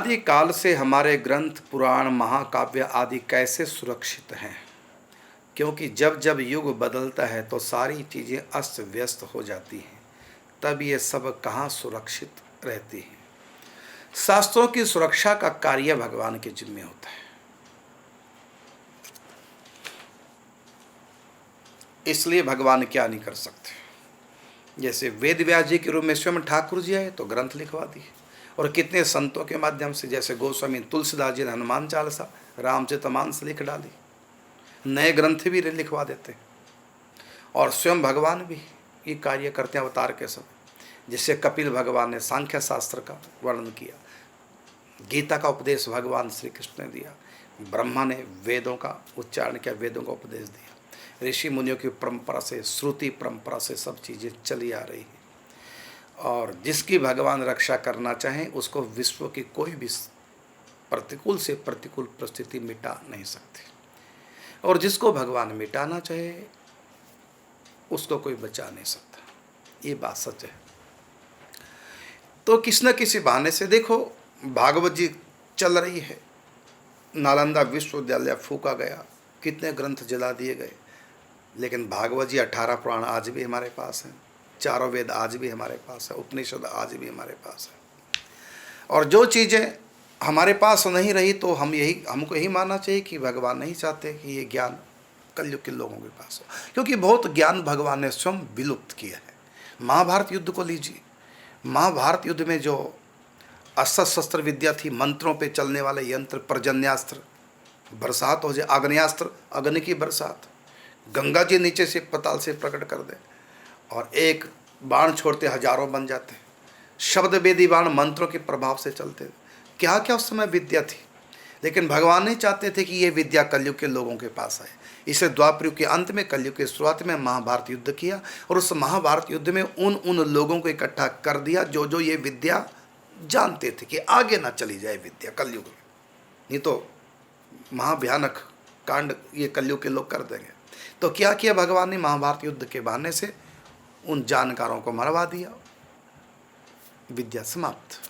अनादि काल से हमारे ग्रंथ, पुराण, महाकाव्य आदि कैसे सुरक्षित हैं? क्योंकि जब जब युग बदलता है तो सारी चीज़ें अस्त व्यस्त हो जाती हैं, तब ये सब कहाँ सुरक्षित रहती हैं। शास्त्रों की सुरक्षा का कार्य भगवान के जिम्मे होता है। इसलिए भगवान क्या नहीं कर सकते। जैसे वेद व्यास जी के रूप में स्वयं ठाकुर जी आए तो ग्रंथ लिखवा दिए, और कितने संतों के माध्यम से, जैसे गोस्वामी तुलसीदास जी ने हनुमान चालीसा, रामचरितमानस लिख डाली, नए ग्रंथ भी लिखवा देते हैं। और स्वयं भगवान भी ये कार्य करते हैं अवतार के समय। जिससे कपिल भगवान ने सांख्य शास्त्र का वर्णन किया, गीता का उपदेश भगवान श्री कृष्ण ने दिया, ब्रह्मा ने वेदों का उच्चारण किया, वेदों का उपदेश दिया, ऋषि मुनियों की परंपरा से, श्रुति परंपरा से सब चीज़ें चली आ रही हैं। और जिसकी भगवान रक्षा करना चाहें उसको विश्व की कोई भी प्रतिकूल से प्रतिकूल परिस्थिति मिटा नहीं सकती, और जिसको भगवान मिटाना चाहे उसको कोई बचा नहीं सकता। ये बात सच है। तो किसी न किसी बहाने से देखो, भागवत जी चल रही है, नालंदा विश्वविद्यालय फूका गया, कितने ग्रंथ जला दिए गए, लेकिन भागवत जी 18 पुराण आज भी हमारे पास हैं, चारों वेद आज भी हमारे पास है, उपनिषद आज भी हमारे पास है। और जो चीज़ें हमारे पास नहीं रही तो हमको यही मानना चाहिए कि भगवान नहीं चाहते कि ये ज्ञान कलयुग के लोगों के पास हो, क्योंकि बहुत ज्ञान भगवान ने स्वयं विलुप्त किया है। महाभारत युद्ध को लीजिए, महाभारत युद्ध में जो अस्त्र शस्त्र विद्या थी, मंत्रों पे चलने वाले यंत्र, पर्जन्यास्त्र, बरसात हो जाए, आग्नेयास्त्र, अग्नि की बरसात, गंगा जी नीचे से पताल से प्रकट कर दे और एक बाण छोड़ते हजारों बन जाते, शब्द वेदी बाण मंत्रों के प्रभाव से चलते, क्या क्या उस समय विद्या थी। लेकिन भगवान नहीं चाहते थे कि ये विद्या कलयुग के लोगों के पास आए। इसे द्वापर युग के अंत में, कलयुग के शुरुआत में महाभारत युद्ध किया, और उस महाभारत युद्ध में उन लोगों को इकट्ठा कर दिया जो जो ये विद्या जानते थे कि आगे ना चली जाए विद्या कलयुग में, नहीं तो महाभयानक कांड ये कलयुग के लोग कर देंगे। तो क्या किया भगवान ने, महाभारत युद्ध के बहाने से उन जानकारों को मरवा दिया, विद्या समाप्त।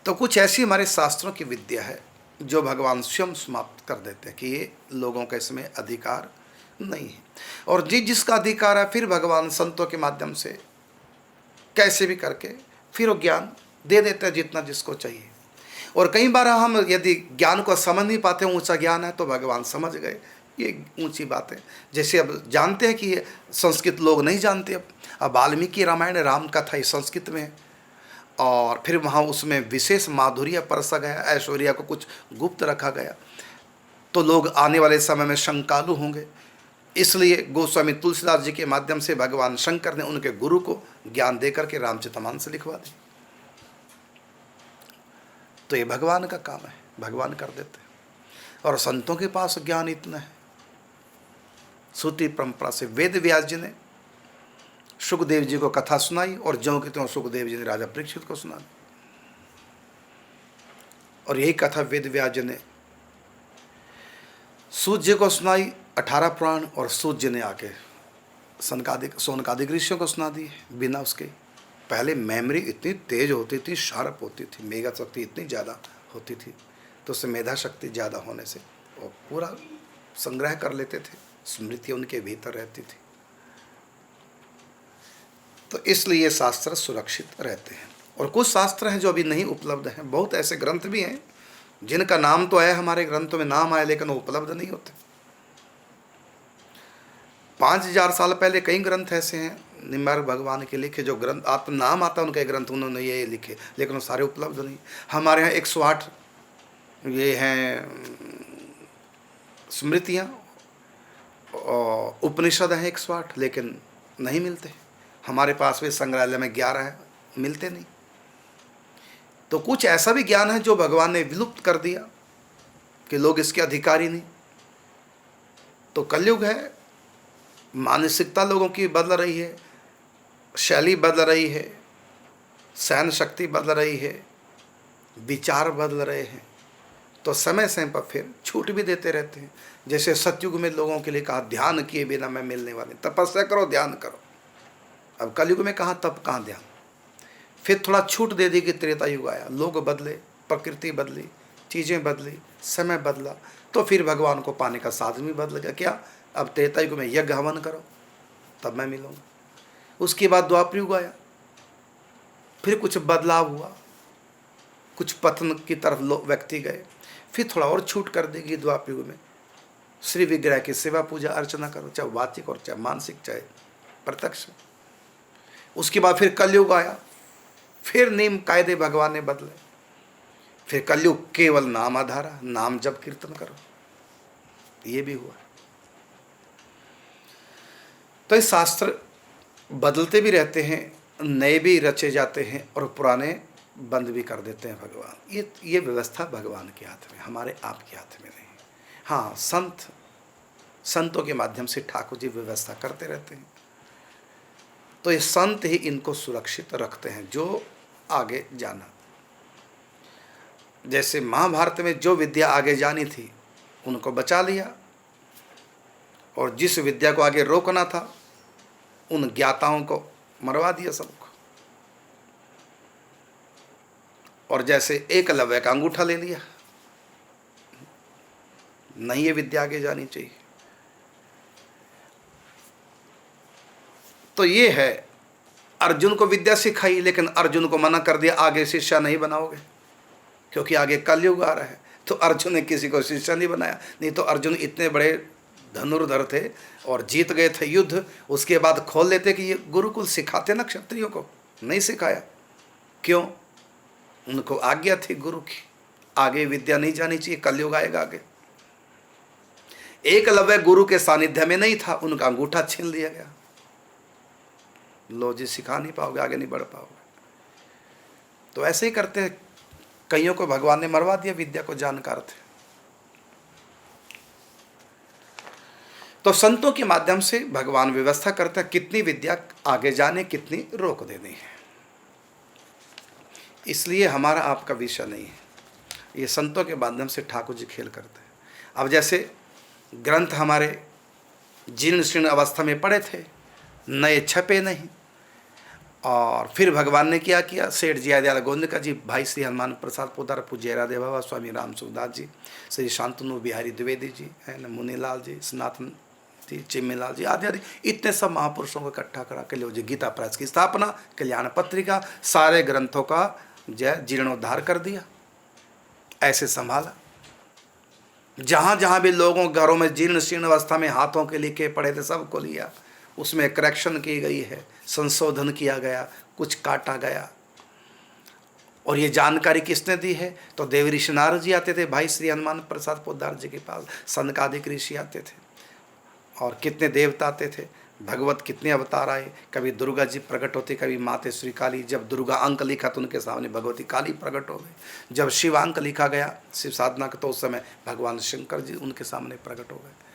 तो कुछ ऐसी हमारे शास्त्रों की विद्या है जो भगवान स्वयं समाप्त कर देते हैं कि ये लोगों का इसमें अधिकार नहीं है। और जिसका अधिकार है फिर भगवान संतों के माध्यम से कैसे भी करके फिर वो ज्ञान दे देते हैं जितना जिसको चाहिए। और कई बार हम यदि ज्ञान को समझ नहीं पाते, ऊंचा ज्ञान है तो भगवान समझ गए, ये ऊंची बात है। जैसे अब जानते हैं कि ये संस्कृत लोग नहीं जानते, अब वाल्मीकि रामायण राम कथा ये संस्कृत में है, और फिर वहाँ उसमें विशेष माधुर्य परसा गया, ऐश्वर्या को कुछ गुप्त रखा गया, तो लोग आने वाले समय में शंकालु होंगे। इसलिए गोस्वामी तुलसीदास जी के माध्यम से भगवान शंकर ने उनके गुरु को ज्ञान देकर के रामचरितमानस लिखवा दी। तो ये भगवान का काम है, भगवान कर देते हैं। और संतों के पास ज्ञान इतना है, श्रुति परंपरा से वेद व्यास जी ने सुखदेव जी को कथा सुनाई, और ज्यों की त्यों सुखदेव जी ने राजा परीक्षित को सुना दी। और यही कथा वेद व्यास जी ने सूत जी को सुनाई, 18 पुराण, और सूत जी ने आके सोनकादिक ऋषियों को सुना दी बिना उसके। पहले मेमोरी इतनी तेज होती थी, शार्प होती थी, मेधा शक्ति इतनी ज़्यादा होती थी, तो उससे मेधा शक्ति ज़्यादा होने से वो पूरा संग्रह कर लेते थे, स्मृति उनके भीतर रहती थी। तो इसलिए शास्त्र सुरक्षित रहते हैं। और कुछ शास्त्र हैं जो अभी नहीं उपलब्ध हैं, बहुत ऐसे ग्रंथ भी हैं जिनका नाम तो है, हमारे ग्रंथों में नाम आया, लेकिन वो उपलब्ध नहीं होते। 5000 साल पहले कई ग्रंथ ऐसे हैं निम्बार्क भगवान के लिखे, जो ग्रंथ आप नाम आता है उनके ग्रंथ, उन्होंने ये लिखे, लेकिन वो सारे उपलब्ध नहीं। हमारे यहाँ 108 ये हैं स्मृतियाँ, उपनिषद हैं 108, लेकिन नहीं मिलते। हमारे पास भी संग्रहालय में 11 है, मिलते नहीं। तो कुछ ऐसा भी ज्ञान है जो भगवान ने विलुप्त कर दिया कि लोग इसके अधिकारी नहीं। तो कलयुग है, मानसिकता लोगों की बदल रही है, शैली बदल रही है, सहन शक्ति बदल रही है, विचार बदल रहे हैं। तो समय समय पर फिर छूट भी देते रहते हैं। जैसे सतयुग में लोगों के लिए कहा ध्यान किए बिना मैं मिलने वाले, तपस्या करो, ध्यान करो। अब कलयुग में कहाँ तप, कहाँ ध्यान। फिर थोड़ा छूट दे दी कि त्रेता युग आया, लोग बदले, प्रकृति बदली, चीज़ें बदली, समय बदला, तो फिर भगवान को पाने का साधन भी बदल गया। क्या? अब त्रेता युग में यज्ञ हवन करो तब मैं मिलूँगा। उसके बाद द्वापर युग आया, फिर कुछ बदलाव हुआ, कुछ पतन की तरफ लोग व्यक्ति गए, फिर थोड़ा और छूट कर देगी द्वापर युग में, श्री विग्रह की सेवा पूजा अर्चना करो, चाहे वाचिक और चाहे मानसिक चाहे प्रत्यक्ष। उसके बाद फिर कलयुग आया, फिर नियम कायदे भगवान ने बदले, फिर कलयुग केवल नाम आधारा, नाम जप कीर्तन करो, ये भी हुआ। तो ये शास्त्र बदलते भी रहते हैं, नए भी रचे जाते हैं और पुराने बंद भी कर देते हैं भगवान। ये व्यवस्था भगवान के हाथ में, हमारे आपके हाथ में नहीं। हाँ, संतों के माध्यम से ठाकुर जी व्यवस्था करते रहते हैं, तो ये संत ही इनको सुरक्षित रखते हैं जो आगे जाना। जैसे महाभारत में जो विद्या आगे जानी थी उनको बचा लिया, और जिस विद्या को आगे रोकना था उन ज्ञाताओं को मरवा दिया सबको। और जैसे एकलव्य का अंगूठा ले लिया, नहीं ये विद्या आगे जानी चाहिए। तो ये है, अर्जुन को विद्या सिखाई, लेकिन अर्जुन को मना कर दिया आगे शिष्य नहीं बनाओगे, क्योंकि आगे कलयुग आ रहा है। तो अर्जुन ने किसी को शिष्य नहीं बनाया, नहीं तो अर्जुन इतने बड़े धनुर्धर थे और जीत गए थे युद्ध, उसके बाद खोल लेते कि ये गुरुकुल सिखाते ना क्षत्रियों को, नहीं सिखाया। क्यों? उनको आज्ञा थी गुरु की, आगे विद्या नहीं जानी चाहिए, कलयुग आएगा आगे। एकलव्य गुरु के सानिध्य में नहीं था, उनका अंगूठा छीन लिया गया, लो जी सिखा नहीं पाओगे, आगे नहीं बढ़ पाओगे। तो ऐसे ही करते हैं, कईयों को भगवान ने मरवा दिया, विद्या को जानकार थे। तो संतों के माध्यम से भगवान व्यवस्था करता है कितनी विद्या आगे जाने, कितनी रोक देनी है। इसलिए हमारा आपका विषय नहीं है, ये संतों के माध्यम से ठाकुर जी खेल करते हैं। अब जैसे ग्रंथ हमारे जीर्ण शीर्ण अवस्था में पड़े थे, नए छपे नहीं, और फिर भगवान ने क्या किया, सेठ जी दयाल गोविंद का जी, भाई श्री हनुमान प्रसाद पोदार, पूज्य राधे बाबा, स्वामी राम सुखदास जी, श्री शांतनु बिहारी द्विवेदी जी, है न, मुनीलाल जी, सनातन जी, चिम्मीलाल जी, आदि आदि, इतने सब महापुरुषों को इकट्ठा करा के लो जी गीता प्रेस की स्थापना, कल्याण पत्रिका, सारे ग्रंथों का जय जीर्णोद्धार कर दिया, ऐसे संभाला। जहाँ जहाँ भी लोगों घरों में जीर्ण शीर्ण अवस्था में हाथों के लिखे पड़े थे सबको लिया, उसमें करेक्शन की गई है, संशोधन किया गया, कुछ काटा गया। और ये जानकारी किसने दी है? तो देव ऋषि नारद जी आते थे भाई श्री हनुमान प्रसाद पोद्दार जी के पास, सनकादिक ऋषि आते थे, और कितने देवता आते थे, भगवत कितने अवतार आए, कभी दुर्गा जी प्रकट होती, कभी माते श्री काली। जब दुर्गा अंक लिखा तो उनके सामने भगवती काली प्रकट हो गई। जब शिव अंक लिखा गया शिव साधना का, तो उस समय भगवान शंकर जी उनके सामने प्रकट हो गए।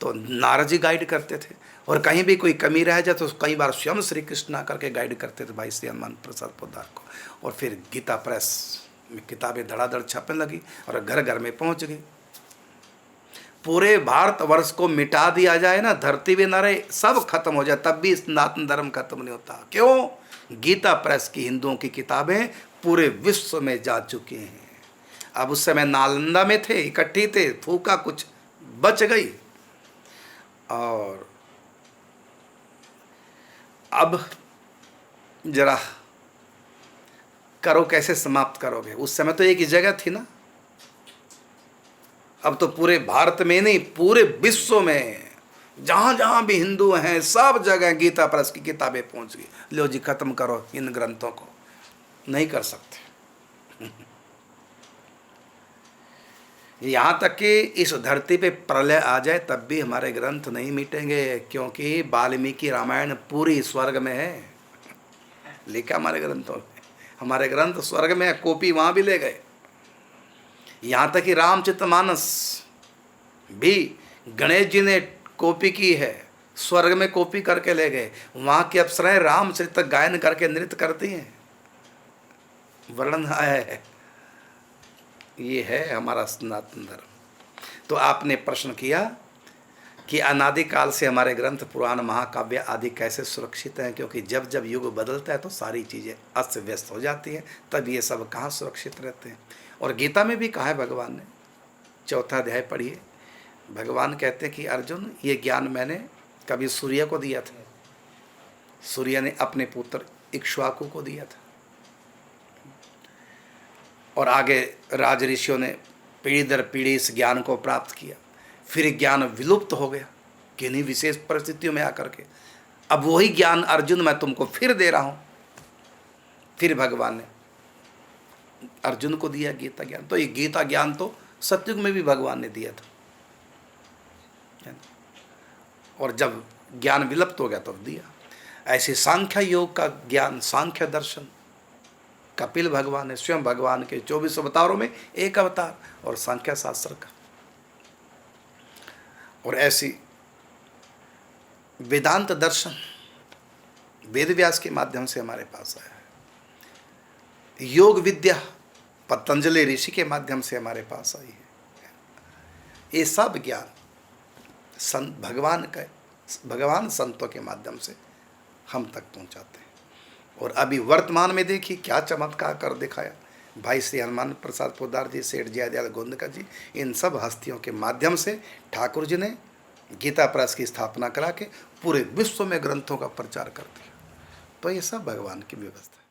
तो नारद जी गाइड करते थे, और कहीं भी कोई कमी रह जाए तो कई बार स्वयं श्री कृष्ण आकर के गाइड करते थे भाई श्री हनुमान प्रसाद पोद्दार को। और फिर गीता प्रेस में किताबें धड़ाधड़ छपने लगी और घर घर में पहुंच गई। पूरे भारतवर्ष को मिटा दिया जाए ना, धरती भी न रहे, सब खत्म हो जाए, तब भी सनातन धर्म खत्म नहीं होता। क्यों? गीता प्रेस की हिंदुओं की किताबें पूरे विश्व में जा चुकी हैं। अब उस समय नालंदा में थे, इकट्ठी थे, फूका कुछ बच गई, और अब जरा करो कैसे समाप्त करोगे। उस समय तो एक ही जगह थी ना, अब तो पूरे भारत में नहीं, पूरे विश्व में जहाँ जहाँ भी हिंदू हैं सब जगह गीता प्रेस की किताबें पहुँच गई। लो जी खत्म करो इन ग्रंथों को, नहीं कर सकते। यहाँ तक कि इस धरती पे प्रलय आ जाए तब भी हमारे ग्रंथ नहीं मिटेंगे, क्योंकि वाल्मीकि रामायण पूरी स्वर्ग में है, लिखा हमारे ग्रंथों में। हमारे ग्रंथ स्वर्ग में है, कॉपी वहाँ भी ले गए। यहाँ तक कि रामचरितमानस भी गणेश जी ने कॉपी की है, स्वर्ग में कॉपी करके ले गए। वहाँ की अप्सराएं रामचरित गायन करके नृत्य करती हैं, वर्णन है। ये है हमारा सनातन धर्म। तो आपने प्रश्न किया कि अनादिकाल से हमारे ग्रंथ पुराण महाकाव्य आदि कैसे सुरक्षित हैं, क्योंकि जब जब युग बदलता है तो सारी चीज़ें अस्त व्यस्त हो जाती हैं, तब ये सब कहाँ सुरक्षित रहते हैं। और गीता में भी कहा है भगवान ने, 4वां अध्याय पढ़िए, भगवान कहते हैं कि अर्जुन ये ज्ञान मैंने कभी सूर्य को दिया था, सूर्य ने अपने पुत्र इक्ष्वाकु को दिया था, और आगे राज ऋषियों ने पीढ़ी दर पीढ़ी इस ज्ञान को प्राप्त किया, फिर ज्ञान विलुप्त हो गया किन्हीं विशेष परिस्थितियों में आकर के। अब वही ज्ञान अर्जुन मैं तुमको फिर दे रहा हूँ। फिर भगवान ने अर्जुन को दिया गीता ज्ञान। तो ये गीता ज्ञान तो सतयुग में भी भगवान ने दिया था, और जब ज्ञान विलुप्त हो गया तब दिया। ऐसे सांख्य योग का ज्ञान, सांख्य दर्शन कपिल भगवान ने स्वयं भगवान के 24 अवतारों में एक अवतार, और सांख्य शास्त्र का। और ऐसी वेदांत दर्शन वेद व्यास के माध्यम से हमारे पास आया है। योग विद्या पतंजलि ऋषि के माध्यम से हमारे पास आई है। ये सब ज्ञान भगवान संतों के माध्यम से हम तक पहुंचाते हैं। और अभी वर्तमान में देखिए क्या चमत्कार कर दिखाया भाई श्री हनुमान प्रसाद पोद्दार जी, सेठ जी दयाल गोंदका जी, इन सब हस्तियों के माध्यम से ठाकुर जी ने गीता प्रेस की स्थापना करा के पूरे विश्व में ग्रंथों का प्रचार कर दिया। तो ये सब भगवान की व्यवस्था है।